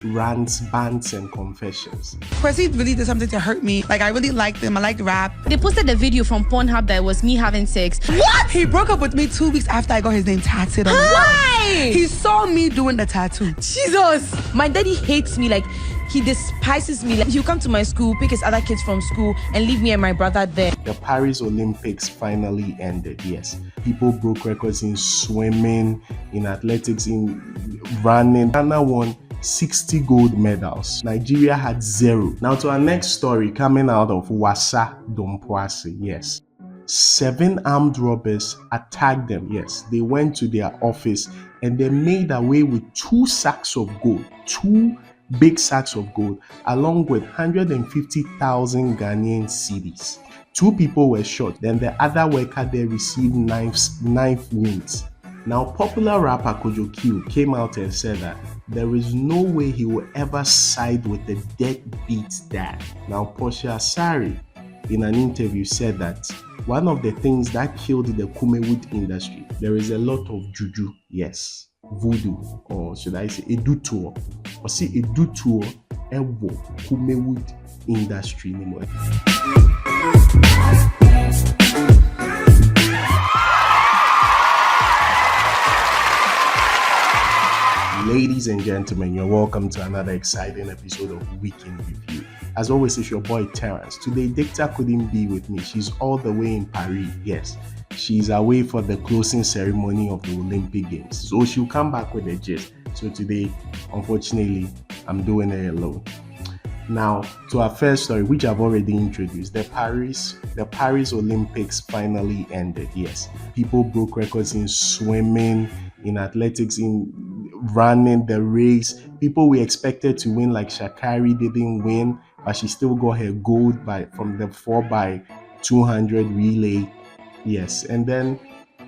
Rants, bants, and confessions. Kwesi really did something to hurt me. Like, I really liked him. I liked rap. They posted a video from Pornhub that was me having sex. What? He broke up with me 2 weeks after I got his name tattooed on me. Why? He saw me doing the tattoo. Jesus. My daddy hates me. Like, he despises me. Like, he'll come to my school, pick his other kids from school, and leave me and my brother there. The Paris Olympics finally ended, yes. People broke records in swimming, in athletics, in running. Ghana won 60 gold medals. Nigeria had 0. Now to our next story coming out of Wasa Dompoase, yes. 7 armed robbers attacked them, yes. They went to their office and they made away with 2 sacks of gold, 2 big sacks of gold, along with 150,000 Ghanaian cedis. 2 people were shot, then the other worker there received knife wounds. Now, popular rapper Kojo-Cue came out and said that there is no way he will ever side with the deadbeat dad. Now, Portia Asari, in an interview, said that one of the things that killed the Kumewood industry, there is a lot of juju, yes, voodoo, or should I say edutuo, or see edutuo ewo Kumewood industry anymore. Ladies and gentlemen, you're welcome to another exciting episode of Week in Review. As always, it's your boy Terrence. Today, Dicta couldn't be with me. She's all the way in Paris. Yes, she's away for the closing ceremony of the Olympic Games. So she'll come back with the gist. So today, unfortunately, I'm doing it alone. Now, to our first story, which I've already introduced, the Paris Olympics finally ended. Yes, people broke records in swimming, in athletics, in running the race. People we expected to win, like Shakari, didn't win, but she still got her gold from the 4x200 relay. Yes, and then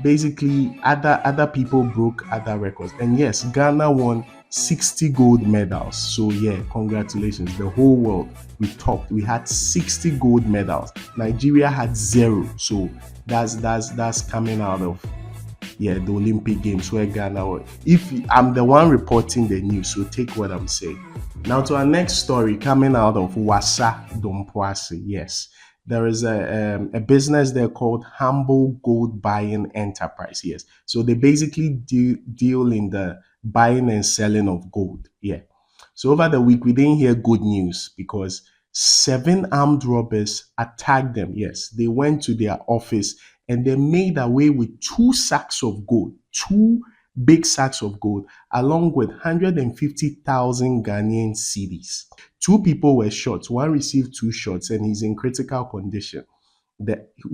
basically other people broke other records. And yes, Ghana won 60 gold medals. So yeah, congratulations. The whole world, we had 60 gold medals. Nigeria had 0. So that's coming out of the Olympic Games where Ghana were. If I'm the one reporting the news, so take what I'm saying. Now to our next story coming out of Wasa Dompoase. Yes, there is a business there called Humble Gold Buying Enterprise. Yes, so they basically deal in the buying and selling of gold. Yeah. So over the week we didn't hear good news because 7 armed robbers attacked them. Yes, they went to their office and they made away with 2 sacks of gold, 2 big sacks of gold, along with 150,000 Ghanaian cedis. 2 people were shot. One received 2 shots and he's in critical condition.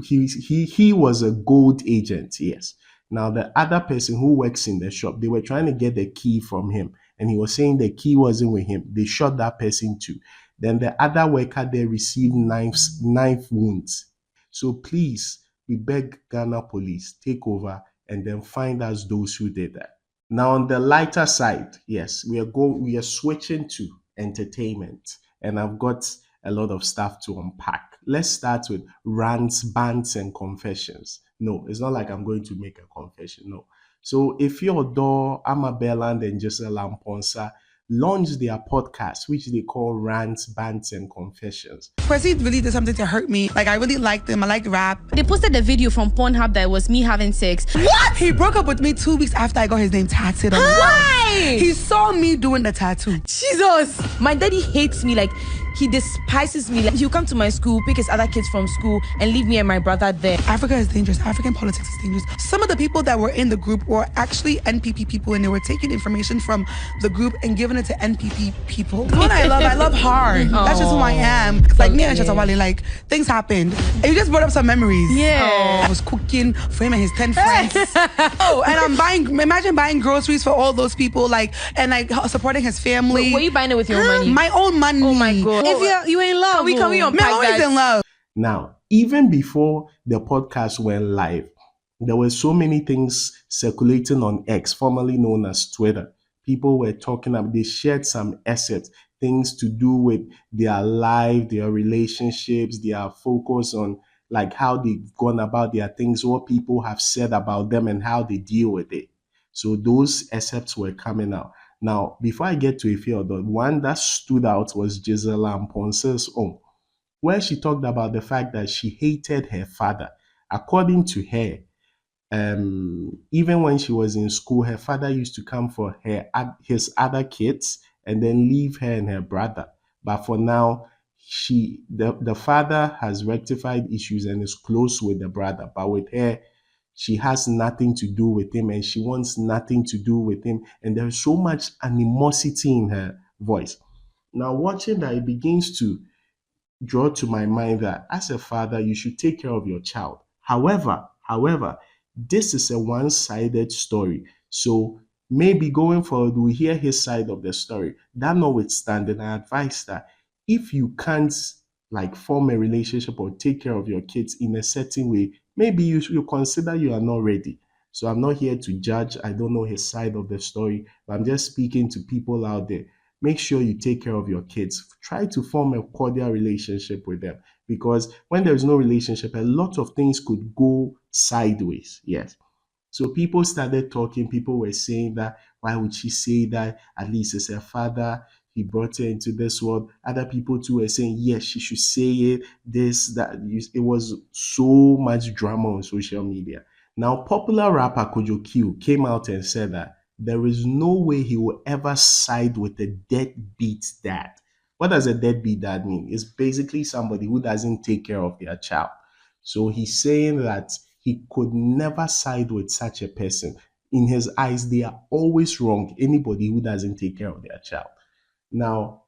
He was a gold agent, yes. Now, the other person who works in the shop, they were trying to get the key from him, and he was saying the key wasn't with him. They shot that person too. Then the other worker there received knife wounds. So please, we beg Ghana police, take over and then find us those who did that. Now, on the lighter side, yes, we are switching to entertainment, and I've got a lot of stuff to unpack. Let's start with rants, bants, and confessions. No, it's not like I'm going to make a confession. No. So Efya Odo, Amabella, and Gisela Lamponsa launched their podcast, which they call Rants, Bants, and Confessions. Kwesi really did something to hurt me. Like, I really liked him. I liked rap. They posted a video from Pornhub that was me having sex. What? He broke up with me 2 weeks after I got his name tattooed on me. Why? He saw me doing the tattoo. Jesus. My daddy hates me. Like, he despises me. Like, he'll come to my school, pick his other kids from school, and leave me and my brother there. Africa is dangerous. African politics is dangerous. Some of the people that were in the group were actually NPP people, and they were taking information from the group and giving it to NPP people. What I love hard. That's just who I am. Like me and Shatawale, like things happened. And you just brought up some memories. Yeah. I was cooking for him and his 10 friends. And imagine buying groceries for all those people, and supporting his family. Were you buying it with your own money? My own money. Oh my God. If you in love, Can we unpack I'm always in love. Now, even before the podcast went live, there were so many things circulating on X, formerly known as Twitter. People were talking about, they shared some assets, things to do with their life, their relationships, their focus on like how they've gone about their things, what people have said about them and how they deal with it. So those excerpts were coming out. Now, before I get to Efya Odo, one that stood out was Gisela Mponse's own, where she talked about the fact that she hated her father. According to her, even when she was in school, her father used to come for his other kids and then leave her and her brother. But for now, the father has rectified issues and is close with the brother. But with her, she has nothing to do with him and she wants nothing to do with him. And there's so much animosity in her voice. Now, watching that, it begins to draw to my mind that as a father, you should take care of your child. However, this is a one-sided story. So maybe going forward, we hear his side of the story. That notwithstanding, I advise that if you can't like form a relationship or take care of your kids in a certain way, maybe you should consider you are not ready. So I'm not here to judge. I don't know his side of the story, but I'm just speaking to people out there. Make sure you take care of your kids. Try to form a cordial relationship with them because when there's no relationship, a lot of things could go sideways. Yes. So people started talking. People were saying that, why would she say that? At least it's her father. He brought her into this world. Other people too were saying, yes, she should say it. This, that. It was so much drama on social media. Now, popular rapper Kojo-Cue came out and said that there is no way he will ever side with a deadbeat dad. What does a deadbeat dad mean? It's basically somebody who doesn't take care of their child. So he's saying that he could never side with such a person. In his eyes, they are always wrong. Anybody who doesn't take care of their child. Now,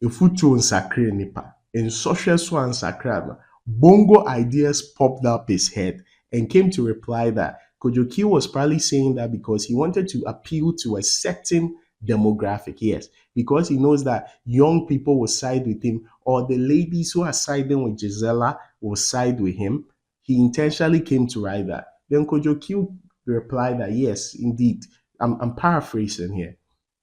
efutuo nsakre nipa, nsɔhwɛ so ansakra no, Bongo ideas popped up his head and came to reply that Kojo-Cue was probably saying that because he wanted to appeal to a certain demographic. Yes, because he knows that young people will side with him, or the ladies who are siding with Gisela will side with him. He intentionally came to write that. Then Kojo-Cue replied that yes, indeed. I'm paraphrasing here.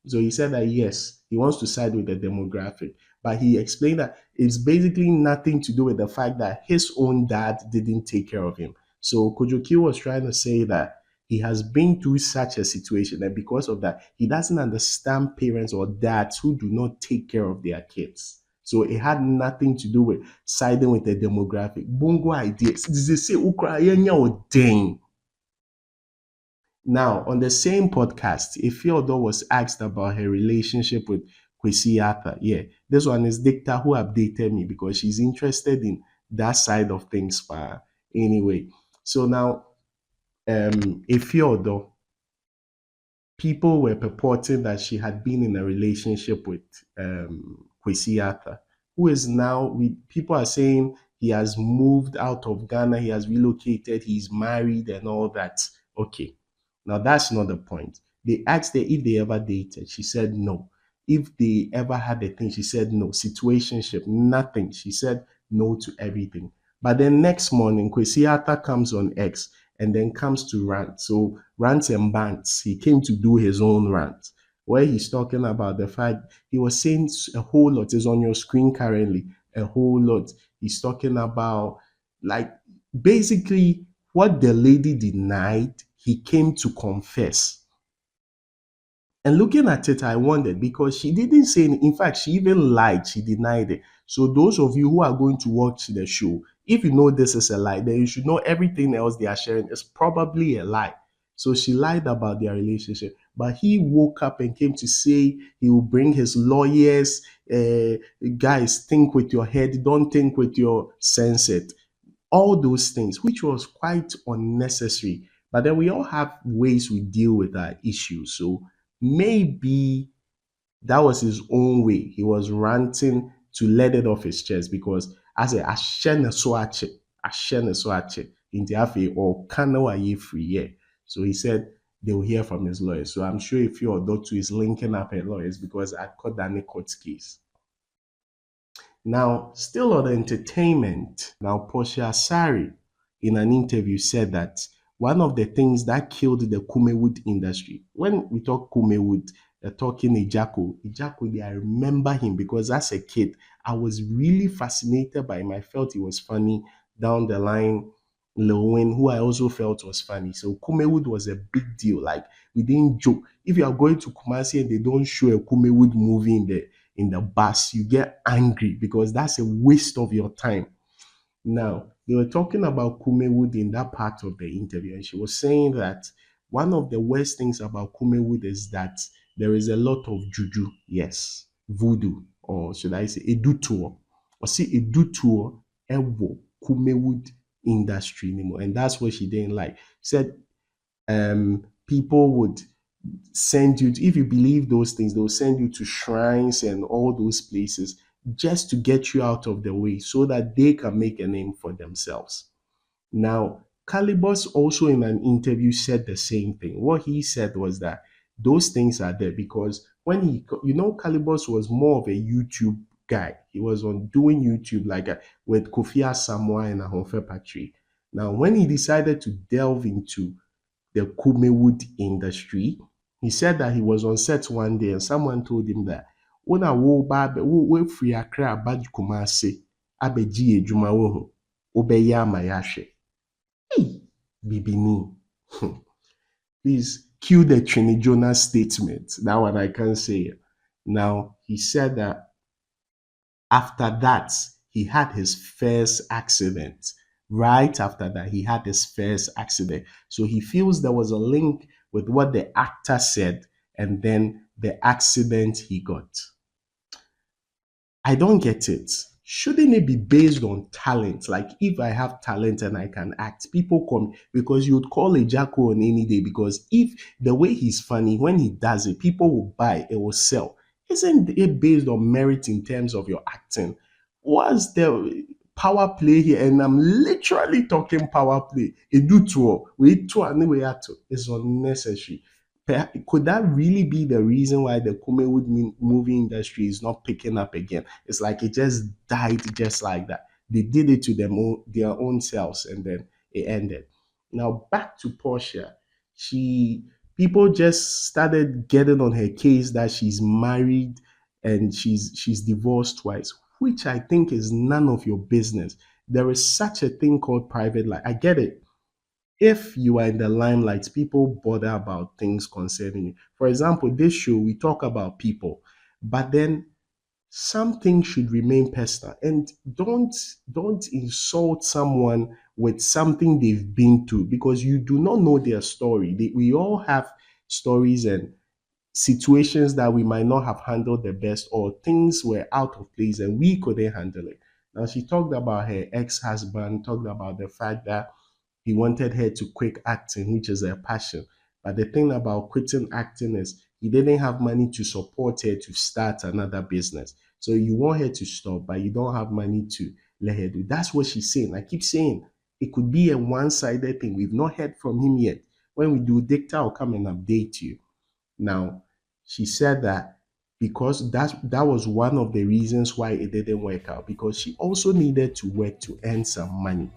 So he said that yes, he wants to side with the demographic, but he explained that it's basically nothing to do with the fact that his own dad didn't take care of him. So Kojo-Cue was trying to say that he has been through such a situation, and because of that, he doesn't understand parents or dads who do not take care of their kids. So it had nothing to do with siding with the demographic. Bongo ideas. They say, now, on the same podcast, Efya Odo was asked about her relationship with Kwesi Arthur. Yeah, this one is Dicta who updated me because she's interested in that side of things. Anyway, so now, Efya Odo, people were purporting that she had been in a relationship with Kwesi Arthur, who is now, people are saying he has moved out of Ghana, he has relocated, he's married and all that. Okay. Now, that's not the point. They asked her if they ever dated. She said no. If they ever had a thing, she said no. Situationship, nothing. She said no to everything. But then next morning, Kwesi Arthur comes on X and then comes to rant. So rants and bants. He came to do his own rant where he's talking about the fact he was saying a whole lot. Is on your screen currently. A whole lot. He's talking about like basically what the lady denied, he came to confess. And looking at it, I wondered because she didn't say, in fact, she even lied, she denied it. So, those of you who are going to watch the show, if you know this is a lie, then you should know everything else they are sharing is probably a lie. So, she lied about their relationship. But he woke up and came to say he will bring his lawyers. Guys, think with your head, don't think with your senses. All those things, which was quite unnecessary. But then we all have ways we deal with our issues. So maybe that was his own way. He was ranting to let it off his chest because as a ashene soache in the afi or kana ye free yeah. So he said they will hear from his lawyers. So I'm sure if your daughter is linking up her lawyers because I caught that court case. Now, still on entertainment, now Portia Asari in an interview said that one of the things that killed the Kumewood industry, when we talk Kumewood, talking Ejako, I remember him because as a kid, I was really fascinated by him. I felt he was funny. Down the line, Lil Wayne, who I also felt was funny. So Kumewood was a big deal. Like, we didn't joke. If you are going to Kumasi and they don't show a Kumewood movie in the bus, you get angry because that's a waste of your time. Now, they were talking about Kumewood in that part of the interview, and she was saying that one of the worst things about Kumewood is that there is a lot of juju, yes, voodoo, or should I say edutuo, or see edutuo ewo Kumewood industry anymore, and that's what she didn't like. She said people would send you if you believe those things, they'll send you to shrines and all those places just to get you out of the way so that they can make a name for themselves. Now, Calibos also in an interview said the same thing. What he said was that those things are there because when Calibos was more of a YouTube guy. He was on doing YouTube with Kofi Samoa and Ahonfe Patri. Now, when he decided to delve into the Kumewood industry, he said that he was on set one day and someone told him that una wo free Accra aba Kumasi abeji ejuma wo ho obeye amayahwe. Bibini. Please cue the Trini Jonas statement. That one I can't say it. Now, he said that after that, he had his first accident. Right after that, he had his first accident. So he feels there was a link with what the actor said and then the accident he got. I don't get it. Shouldn't it be based on talent? Like, if I have talent and I can act, people come because you would call a Jacko on any day because if the way he's funny, when he does it, people will buy, it will sell. Isn't it based on merit in terms of your acting? What's the power play here? And I'm literally talking power play. It do tour. We tour anyway. It's unnecessary. Could that really be the reason why the Kumewood movie industry is not picking up again? It's like it just died just like that. They did it to their own selves and then it ended. Now back to Portia. People just started getting on her case that she's married and she's divorced twice, which I think is none of your business. There is such a thing called private life. I get it. If you are in the limelight, people bother about things concerning you. For example, this show, we talk about people, but then something should remain personal. And don't insult someone with something they've been through because you do not know their story. We all have stories and situations that we might not have handled the best or things were out of place and we couldn't handle it. Now, she talked about her ex-husband, talked about the fact that he wanted her to quit acting, which is her passion. But the thing about quitting acting is he didn't have money to support her to start another business. So you want her to stop, but you don't have money to let her do. That's what she's saying. I keep saying it could be a one-sided thing. We've not heard from him yet. When we do, Dicta will come and update you. Now, she said that because that was one of the reasons why it didn't work out, because she also needed to work to earn some money.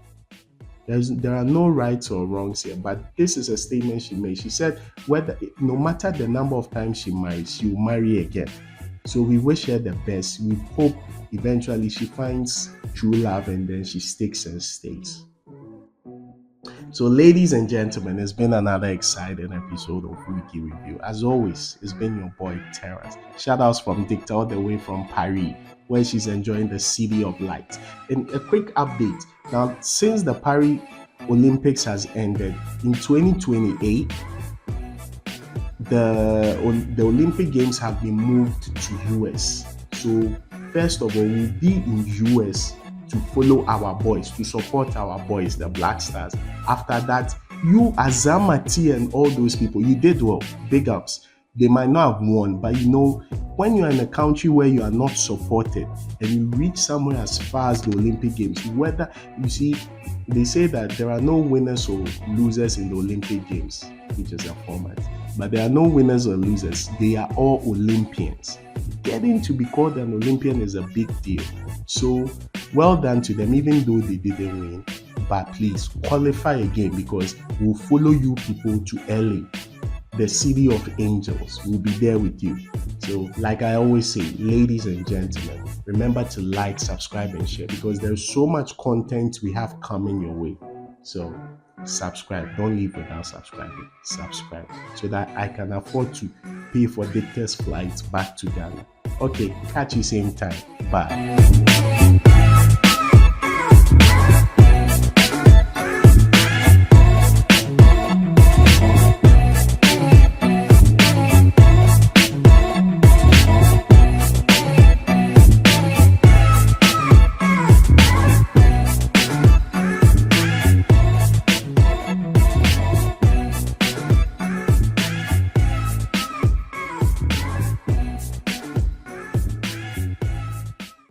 There are no rights or wrongs here, but this is a statement she made. She said, no matter the number of times she marries, she'll marry again. So we wish her the best. We hope eventually she finds true love and then she sticks and stays. So, ladies and gentlemen, it's been another exciting episode of Wiki Review. As always, it's been your boy Terrence. Shout outs from Dicta all the way from Paris, where she's enjoying the city of light. And a quick update. Now, since the Paris Olympics has ended, in 2028, the Olympic Games have been moved to US. So, first of all, we'll be in US to follow our boys, to support our boys, the Black Stars. After that, you, Azamati and all those people, you did well. Big ups. They might not have won, but when you're in a country where you are not supported and you reach somewhere as far as the Olympic Games, they say that there are no winners or losers in the Olympic Games, which is a format. But there are no winners or losers. They are all Olympians. Getting to be called an Olympian is a big deal. So, well done to them, even though they didn't win. But please, qualify again because we'll follow you people to LA, the city of angels. We'll be there with you. So, like I always say, ladies and gentlemen, remember to like, subscribe, and share because there's so much content we have coming your way. So subscribe. Don't leave without subscribing. Subscribe so that I can afford to pay for Dicta's flight back to Ghana. Okay, catch you same time. Bye.